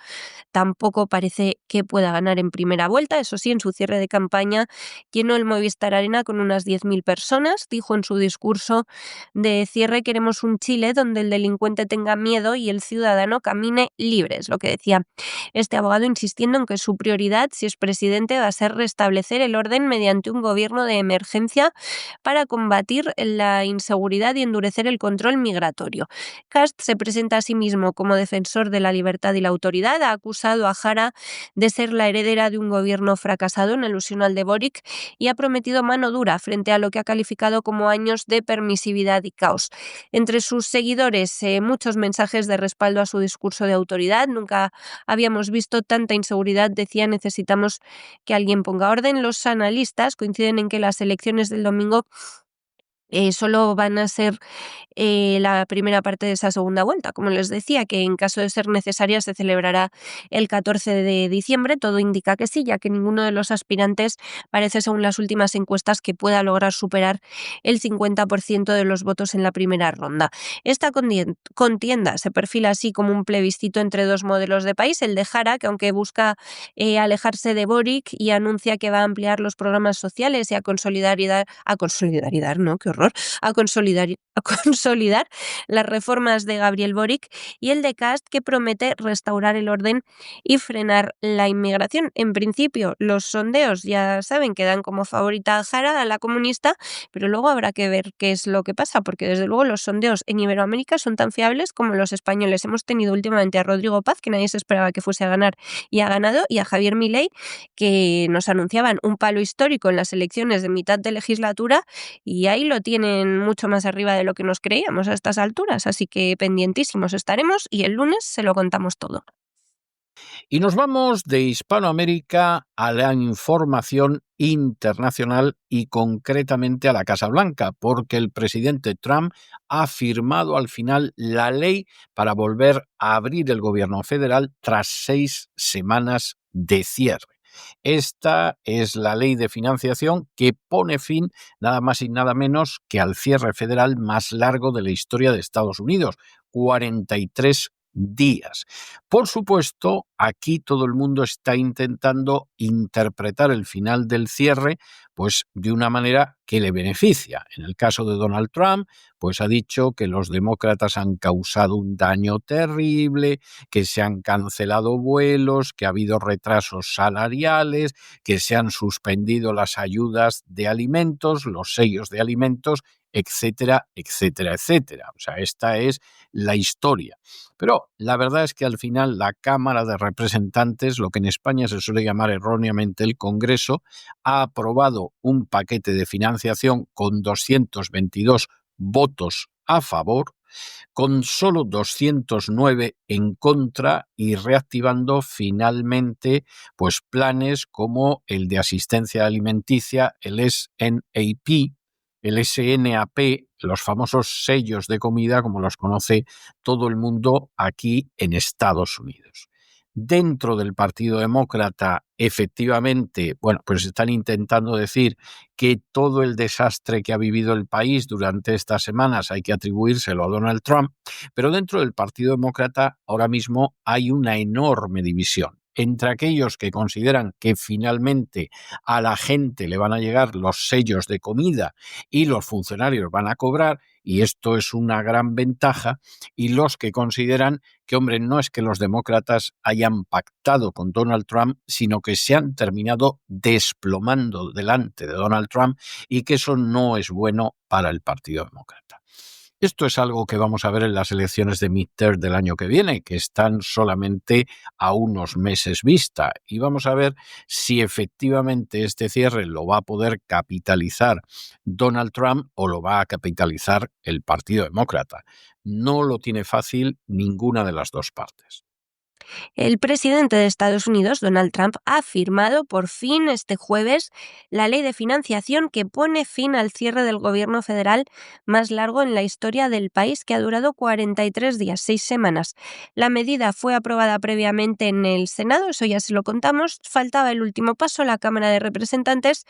tampoco parece que pueda ganar en primera vuelta. Eso sí, en su cierre de campaña llenó el Movistar Arena con unas 10.000 personas. Dijo en su discurso de cierre: «Queremos un Chile donde el delincuente tenga miedo y el ciudadano camine libre», es lo que decía este abogado, insistiendo en que su prioridad, si es presidente, va a ser restablecer el orden mediante un gobierno de emergencia para combatir la inseguridad y endurecer el control migratorio. Kast se presenta a sí mismo como defensor de la libertad y la autoridad. Ha acusado a Jara de ser la heredera de un gobierno fracasado, en alusión al de Boric, y ha prometido mano dura frente a lo que ha calificado como años de permisividad y caos. Entre sus seguidores, muchos mensajes de respaldo a su discurso de autoridad. «Nunca habíamos visto tanta inseguridad», decía, «necesitamos que alguien ponga orden». Los analistas coinciden en que las elecciones del domingo solo van a ser la primera parte de esa segunda vuelta. Como les decía, que en caso de ser necesaria se celebrará el 14 de diciembre. Todo indica que sí, ya que ninguno de los aspirantes parece, según las últimas encuestas, que pueda lograr superar el 50% de los votos en la primera ronda. Esta contienda se perfila así como un plebiscito entre dos modelos de país: el de Jara, que aunque busca alejarse de Boric y anuncia que va a ampliar los programas sociales y a consolidar, ¿no? Qué horror. horror, a consolidar las reformas de Gabriel Boric y el de Kast, que promete restaurar el orden y frenar la inmigración. En principio, los sondeos ya saben que dan como favorita a Jara, a la comunista, pero luego habrá que ver qué es lo que pasa, porque desde luego los sondeos en Iberoamérica son tan fiables como los españoles. Hemos tenido últimamente a Rodrigo Paz, que nadie se esperaba que fuese a ganar y ha ganado, y a Javier Milei, que nos anunciaban un palo histórico en las elecciones de mitad de legislatura, y ahí lo tienen mucho más arriba de lo que nos creíamos a estas alturas, así que pendientísimos estaremos y el lunes se lo contamos todo.
Y nos vamos de Hispanoamérica a la información internacional y concretamente a la Casa Blanca, porque el presidente Trump ha firmado al final la ley para volver a abrir el gobierno federal tras 6 semanas de cierre. Esta es la ley de financiación que pone fin nada más y nada menos que al cierre federal más largo de la historia de Estados Unidos, 43 días. Por supuesto, aquí todo el mundo está intentando interpretar el final del cierre pues de una manera que le beneficia. En el caso de Donald Trump, pues ha dicho que los demócratas han causado un daño terrible, que se han cancelado vuelos, que ha habido retrasos salariales, que se han suspendido las ayudas de alimentos, los sellos de alimentos, etcétera, etcétera, etcétera. O sea, esta es la historia. Pero la verdad es que al final la Cámara de Representantes, lo que en España se suele llamar erróneamente el Congreso, ha aprobado un paquete de financiación con 222 votos a favor, con solo 209 en contra y reactivando finalmente pues planes como el de asistencia alimenticia, el SNAP, el SNAP, los famosos sellos de comida como los conoce todo el mundo aquí en Estados Unidos. Dentro del Partido Demócrata, efectivamente, pues están intentando decir que todo el desastre que ha vivido el país durante estas semanas hay que atribuírselo a Donald Trump, pero dentro del Partido Demócrata ahora mismo hay una enorme división entre aquellos que consideran que finalmente a la gente le van a llegar los sellos de comida y los funcionarios van a cobrar, y esto es una gran ventaja, y los que consideran que, hombre, no es que los demócratas hayan pactado con Donald Trump, sino que se han terminado desplomando delante de Donald Trump y que eso no es bueno para el Partido Demócrata. Esto es algo que vamos a ver en las elecciones de midterm del año que viene, que están solamente a unos meses vista. Y vamos a ver si efectivamente este cierre lo va a poder capitalizar Donald Trump o lo va a capitalizar el Partido Demócrata. No lo tiene fácil ninguna de las dos partes.
El presidente de Estados Unidos, Donald Trump, ha firmado por fin este jueves la ley de financiación que pone fin al cierre del gobierno federal más largo en la historia del país, que ha durado 43 días, 6 semanas. La medida fue aprobada previamente en el Senado, eso ya se lo contamos. Faltaba el último paso, la Cámara de Representantes,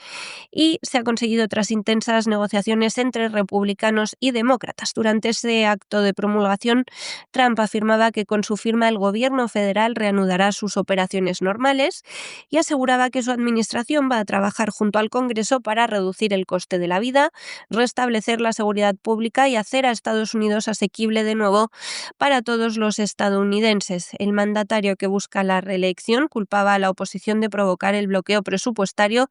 y se ha conseguido tras intensas negociaciones entre republicanos y demócratas. Durante ese acto de promulgación, Trump afirmaba que con su firma el gobierno federal reanudará sus operaciones normales y aseguraba que su administración va a trabajar junto al Congreso para reducir el coste de la vida, restablecer la seguridad pública y hacer a Estados Unidos asequible de nuevo para todos los estadounidenses. El mandatario, que busca la reelección, culpaba a la oposición de provocar el bloqueo presupuestario,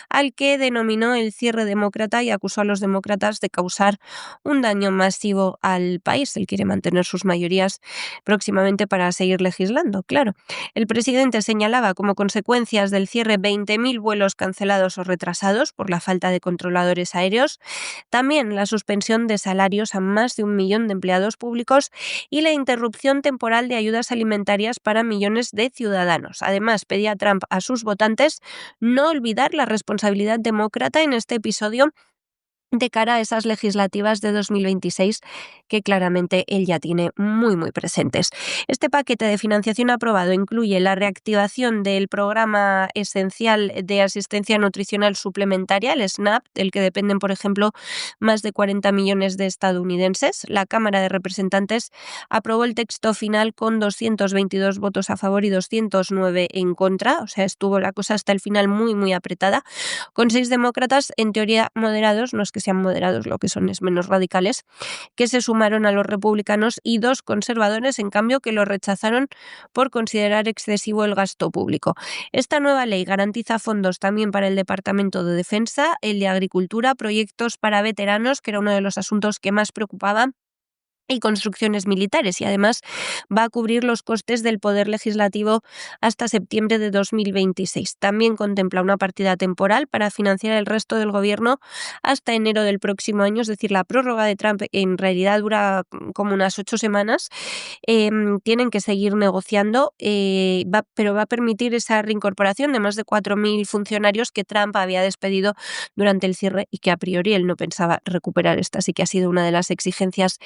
al que denominó el cierre demócrata, y acusó a los demócratas de causar un daño masivo al país. Él quiere mantener sus mayorías próximamente para seguir legislando. Claro, el presidente señalaba como consecuencias del cierre 20.000 vuelos cancelados o retrasados por la falta de controladores aéreos, también la suspensión de salarios a más de 1 millón de empleados públicos y la interrupción temporal de ayudas alimentarias para millones de ciudadanos. Además, pedía a Trump a sus votantes no olvidar la responsabilidad demócrata en este episodio de cara a esas legislativas de 2026 que claramente él ya tiene muy, muy presentes. Este paquete de financiación aprobado incluye la reactivación del programa esencial de asistencia nutricional suplementaria, el SNAP, del que dependen, por ejemplo, más de 40 millones de estadounidenses. La Cámara de Representantes aprobó el texto final con 222 votos a favor y 209 en contra, o sea, estuvo la cosa hasta el final muy, muy apretada, con 6 demócratas en teoría moderados, no es que que sean moderados, lo que son es menos radicales, que se sumaron a los republicanos, y 2 conservadores, en cambio, que lo rechazaron por considerar excesivo el gasto público. Esta nueva ley garantiza fondos también para el Departamento de Defensa, el de Agricultura, proyectos para veteranos, que era uno de los asuntos que más preocupaban, y construcciones militares, y además va a cubrir los costes del Poder Legislativo hasta septiembre de 2026. También contempla una partida temporal para financiar el resto del gobierno hasta enero del próximo año, es decir, la prórroga de Trump en realidad dura como unas 8 semanas. Tienen que seguir negociando, pero va a permitir esa reincorporación de más de 4.000 funcionarios que Trump había despedido durante el cierre y que a priori él no pensaba recuperar. Esta sí que ha sido una de las exigencias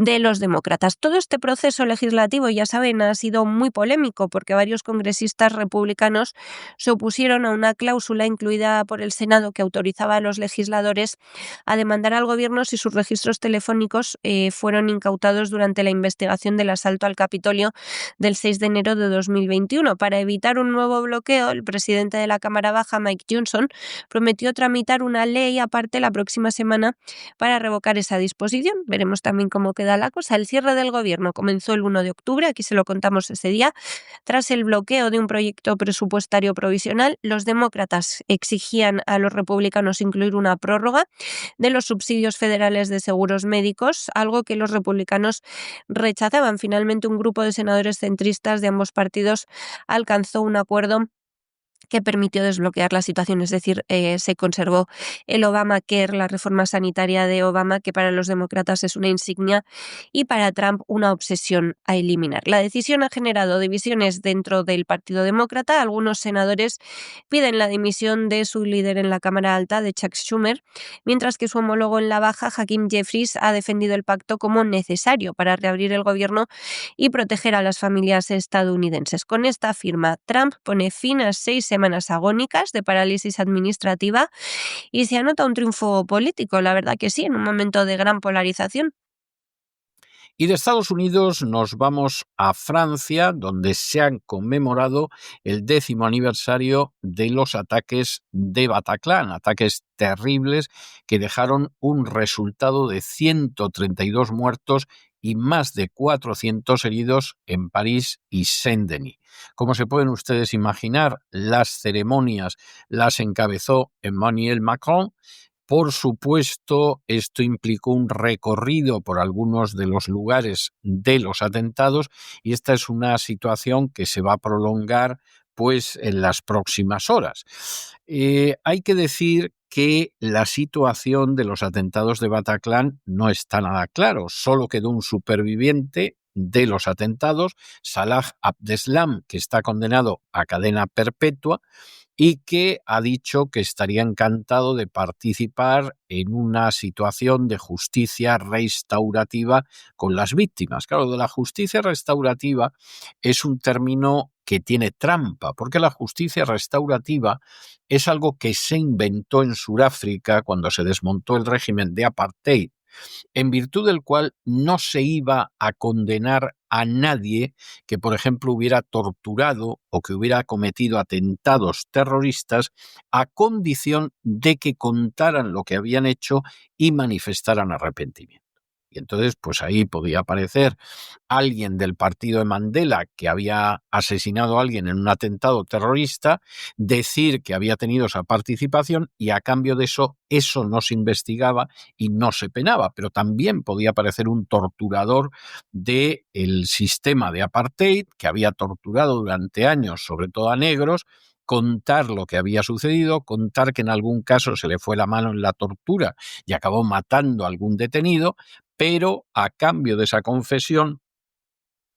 de los demócratas. Todo este proceso legislativo, ya saben, ha sido muy polémico porque varios congresistas republicanos se opusieron a una cláusula incluida por el Senado que autorizaba a los legisladores a demandar al gobierno si sus registros telefónicos fueron incautados durante la investigación del asalto al Capitolio del 6 de enero de 2021. Para evitar un nuevo bloqueo, el presidente de la Cámara Baja, Mike Johnson, prometió tramitar una ley aparte la próxima semana para revocar esa disposición. Veremos también cómo queda la cosa. El cierre del gobierno comenzó el 1 de octubre, aquí se lo contamos ese día, tras el bloqueo de un proyecto presupuestario provisional. Los demócratas exigían a los republicanos incluir una prórroga de los subsidios federales de seguros médicos, algo que los republicanos rechazaban. Finalmente, un grupo de senadores centristas de ambos partidos alcanzó un acuerdo que permitió desbloquear la situación, es decir, se conservó el Obamacare, la reforma sanitaria de Obama, que para los demócratas es una insignia y para Trump una obsesión a eliminar. La decisión ha generado divisiones dentro del Partido Demócrata. Algunos senadores piden la dimisión de su líder en la Cámara Alta, de Chuck Schumer, mientras que su homólogo en la Baja, Hakeem Jeffries, ha defendido el pacto como necesario para reabrir el gobierno y proteger a las familias estadounidenses. Con esta firma, Trump pone fin a 6 semanas agónicas de parálisis administrativa y se anota un triunfo político, la verdad que sí, en un momento de gran polarización.
Y de Estados Unidos nos vamos a Francia, donde se han conmemorado el 10º aniversario de los ataques de Bataclan, ataques terribles que dejaron un resultado de 132 muertos y más de 400 heridos en París y Saint-Denis. Como se pueden ustedes imaginar, las ceremonias las encabezó Emmanuel Macron. Por supuesto, esto implicó un recorrido por algunos de los lugares de los atentados y esta es una situación que se va a prolongar pues en las próximas horas. Hay que decir que la situación de los atentados de Bataclan no está nada claro. Solo quedó un superviviente de los atentados, Salah Abdeslam, que está condenado a cadena perpetua y que ha dicho que estaría encantado de participar en una situación de justicia restaurativa con las víctimas. Claro, de la justicia restaurativa es un término que tiene trampa, porque la justicia restaurativa es algo que se inventó en Sudáfrica cuando se desmontó el régimen de apartheid, en virtud del cual no se iba a condenar a nadie que, por ejemplo, hubiera torturado o que hubiera cometido atentados terroristas, a condición de que contaran lo que habían hecho y manifestaran arrepentimiento. Y entonces, pues ahí podía aparecer alguien del partido de Mandela que había asesinado a alguien en un atentado terrorista, decir que había tenido esa participación y a cambio de eso no se investigaba y no se penaba. Pero también podía aparecer un torturador del sistema de apartheid que había torturado durante años, sobre todo a negros, contar lo que había sucedido, contar que en algún caso se le fue la mano en la tortura y acabó matando a algún detenido, pero a cambio de esa confesión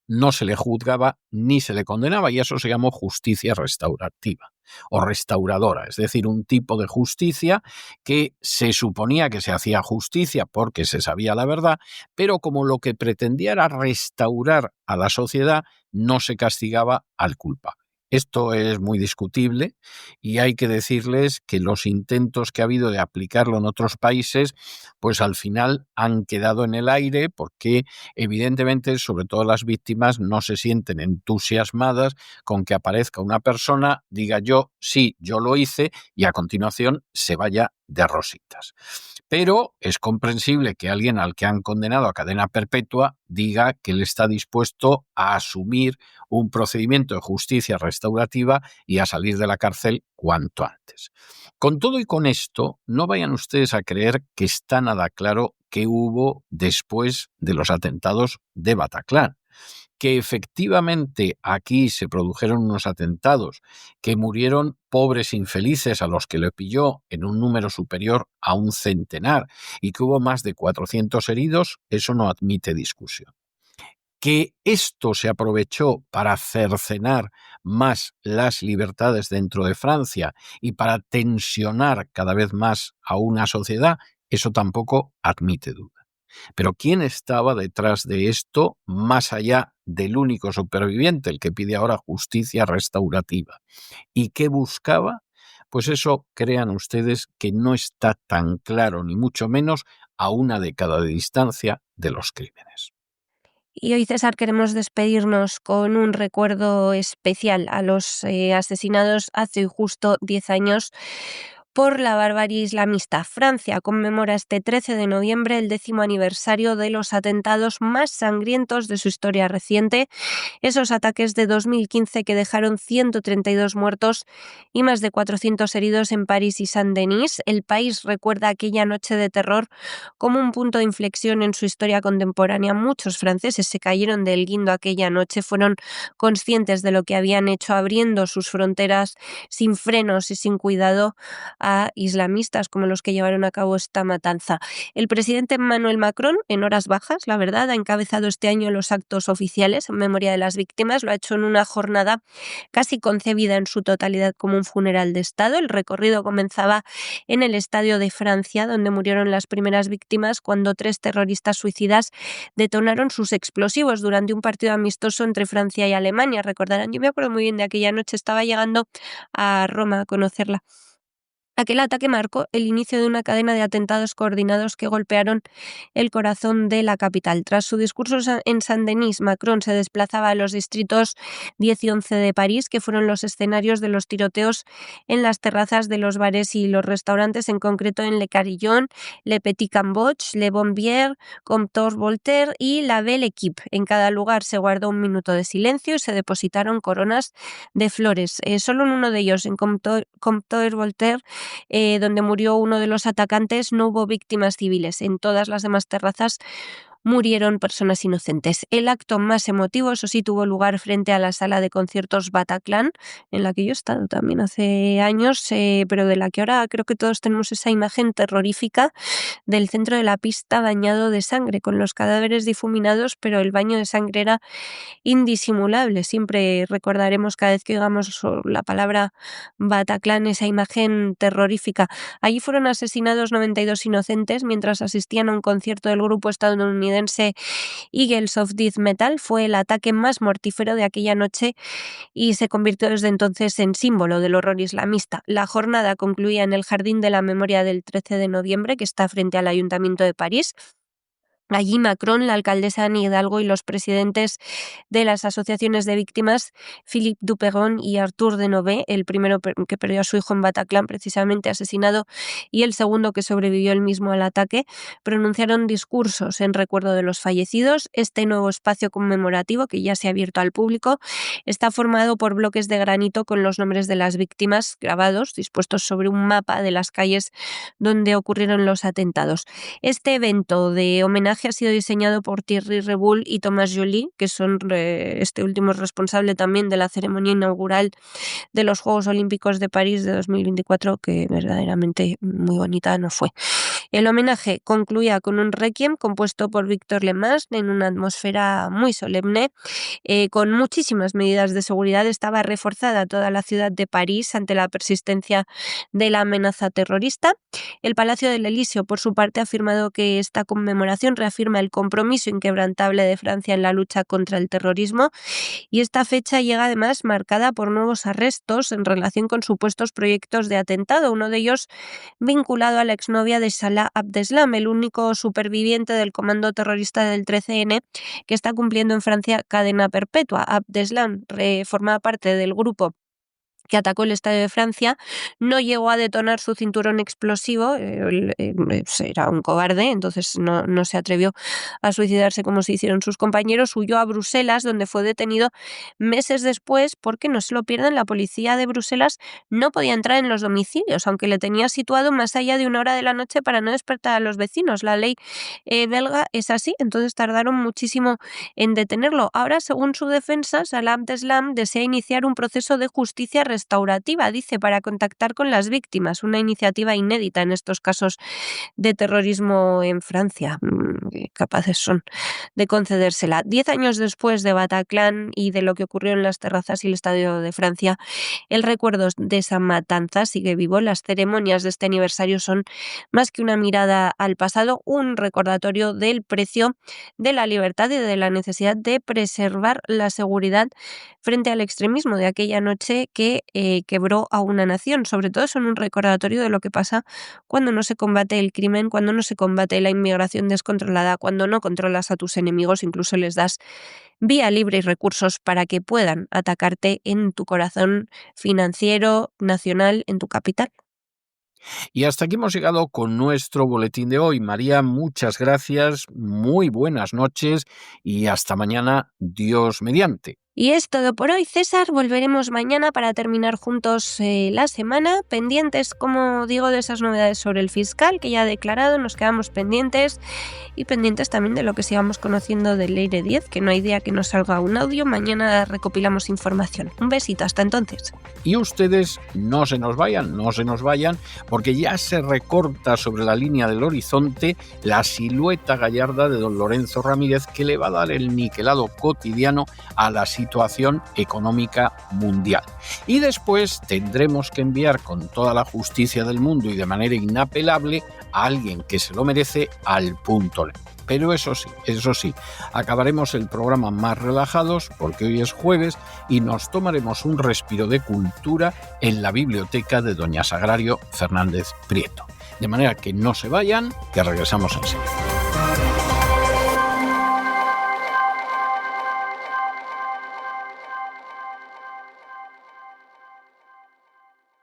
no se le juzgaba ni se le condenaba, y eso se llamó justicia restaurativa o restauradora, es decir, un tipo de justicia que se suponía que se hacía justicia porque se sabía la verdad, pero como lo que pretendía era restaurar a la sociedad, no se castigaba al culpable. Esto es muy discutible y hay que decirles que los intentos que ha habido de aplicarlo en otros países, pues al final han quedado en el aire porque evidentemente, sobre todo las víctimas, no se sienten entusiasmadas con que aparezca una persona, diga yo, sí, yo lo hice y a continuación se vaya de rositas. Pero es comprensible que alguien al que han condenado a cadena perpetua diga que él está dispuesto a asumir un procedimiento de justicia restaurativa y a salir de la cárcel cuanto antes. Con todo y con esto, no vayan ustedes a creer que está nada claro qué hubo después de los atentados de Bataclan. Que efectivamente aquí se produjeron unos atentados, que murieron pobres infelices a los que le pilló en un número superior a un centenar y que hubo más de 400 heridos, eso no admite discusión. Que esto se aprovechó para cercenar más las libertades dentro de Francia y para tensionar cada vez más a una sociedad, eso tampoco admite duda. Pero ¿quién estaba detrás de esto más allá del único superviviente, el que pide ahora justicia restaurativa? ¿Y qué buscaba? Pues eso, crean ustedes que no está tan claro, ni mucho menos a una década de distancia de los crímenes.
Y hoy, César, queremos despedirnos con un recuerdo especial a los asesinados hace justo 10 años por la barbarie islamista. Francia conmemora este 13 de noviembre el 10º aniversario de los atentados más sangrientos de su historia reciente, esos ataques de 2015 que dejaron 132 muertos y más de 400 heridos en París y Saint-Denis. El país recuerda aquella noche de terror como un punto de inflexión en su historia contemporánea. Muchos franceses se cayeron del guindo aquella noche, fueron conscientes de lo que habían hecho, abriendo sus fronteras sin frenos y sin cuidado a islamistas como los que llevaron a cabo esta matanza. El presidente Emmanuel Macron, en horas bajas, la verdad, ha encabezado este año los actos oficiales en memoria de las víctimas. Lo ha hecho en una jornada casi concebida en su totalidad como un funeral de Estado. El recorrido comenzaba en el Estadio de Francia, donde murieron las primeras víctimas cuando 3 terroristas suicidas detonaron sus explosivos durante un partido amistoso entre Francia y Alemania. Recordarán, yo me acuerdo muy bien de aquella noche, estaba llegando a Roma a conocerla. Aquel ataque marcó el inicio de una cadena de atentados coordinados que golpearon el corazón de la capital. Tras su discurso en Saint-Denis, Macron se desplazaba a los distritos 10 y 11 de París, que fueron los escenarios de los tiroteos en las terrazas de los bares y los restaurantes, en concreto en Le Carillon, Le Petit Cambodge, Le Bombier, Comptoir Voltaire y La Belle Équipe. En cada lugar se guardó un minuto de silencio y se depositaron coronas de flores. Solo en uno de ellos, en Comptoir Voltaire, donde murió uno de los atacantes, no hubo víctimas civiles. En todas las demás terrazas murieron personas inocentes. El acto más emotivo, eso sí, tuvo lugar frente a la sala de conciertos Bataclan, en la que yo he estado también hace años, pero de la que ahora creo que todos tenemos esa imagen terrorífica del centro de la pista bañado de sangre, con los cadáveres difuminados, pero el baño de sangre era indisimulable. Siempre recordaremos cada vez que oigamos la palabra Bataclan esa imagen terrorífica. Allí fueron asesinados 92 inocentes mientras asistían a un concierto del grupo estadounidense Eagles of Death Metal. Fue el ataque más mortífero de aquella noche y se convirtió desde entonces en símbolo del horror islamista. La jornada concluía en el Jardín de la Memoria del 13 de noviembre, que está frente al Ayuntamiento de París. Allí Macron, la alcaldesa Anne Hidalgo y los presidentes de las asociaciones de víctimas, Philippe Duperron y Arthur Denové, el primero que perdió a su hijo en Bataclan, precisamente asesinado, y el segundo que sobrevivió él mismo al ataque, pronunciaron discursos en recuerdo de los fallecidos. Este nuevo espacio conmemorativo, que ya se ha abierto al público, está formado por bloques de granito con los nombres de las víctimas grabados, dispuestos sobre un mapa de las calles donde ocurrieron los atentados. Este evento de homenaje ha sido diseñado por Thierry Rebull y Thomas Joly, que son este último responsable también de la ceremonia inaugural de los Juegos Olímpicos de París de 2024, que verdaderamente muy bonita no fue. El homenaje concluía con un requiem compuesto por Victor Lemas en una atmósfera muy solemne, con muchísimas medidas de seguridad. Estaba reforzada toda la ciudad de París ante la persistencia de la amenaza terrorista. El Palacio del Elíseo, por su parte, ha afirmado que esta conmemoración reafirma el compromiso inquebrantable de Francia en la lucha contra el terrorismo, y esta fecha llega además marcada por nuevos arrestos en relación con supuestos proyectos de atentado, uno de ellos vinculado a la exnovia de Salah Abdeslam, el único superviviente del comando terrorista del 13N, que está cumpliendo en Francia cadena perpetua. Abdeslam formaba parte del grupo que atacó el Estadio de Francia, no llegó a detonar su cinturón explosivo, era un cobarde, entonces no se atrevió a suicidarse como se hicieron sus compañeros, huyó a Bruselas, donde fue detenido meses después porque, no se lo pierdan, la policía de Bruselas no podía entrar en los domicilios, aunque le tenía situado más allá de 1 hora de la noche para no despertar a los vecinos. La ley belga es así, entonces tardaron muchísimo en detenerlo. Ahora, según su defensa, Salah Abdeslam desea iniciar un proceso de justicia restaurativa, dice, para contactar con las víctimas, una iniciativa inédita en estos casos de terrorismo en Francia. Capaces son de concedérsela. 10 años después de Bataclan y de lo que ocurrió en las terrazas y el Estadio de Francia, el recuerdo de esa matanza sigue vivo. Las ceremonias de este aniversario son más que una mirada al pasado, un recordatorio del precio de la libertad y de la necesidad de preservar la seguridad frente al extremismo de aquella noche que quebró a una nación. Sobre todo son un recordatorio de lo que pasa cuando no se combate el crimen, cuando no se combate la inmigración descontrolada, cuando no controlas a tus enemigos, incluso les das vía libre y recursos para que puedan atacarte en tu corazón financiero, nacional, en tu capital.
Y hasta aquí hemos llegado con nuestro boletín de hoy. María, muchas gracias, muy buenas noches y hasta mañana, Dios mediante.
Y es todo por hoy, César. Volveremos mañana para terminar juntos la semana. Pendientes, como digo, de esas novedades sobre el fiscal que ya ha declarado. Nos quedamos pendientes y pendientes también de lo que sigamos conociendo del Leire 10, que no hay día que nos salga un audio. Mañana recopilamos información. Un besito, hasta entonces.
Y ustedes no se nos vayan, porque ya se recorta sobre la línea del horizonte la silueta gallarda de don Lorenzo Ramírez, que le va a dar el niquelado cotidiano a la situación económica mundial. Y después tendremos que enviar con toda la justicia del mundo y de manera inapelable a alguien que se lo merece al punto. Pero eso sí, acabaremos el programa más relajados porque hoy es jueves y nos tomaremos un respiro de cultura en la biblioteca de doña Sagrario Fernández Prieto. De manera que no se vayan, que regresamos enseguida.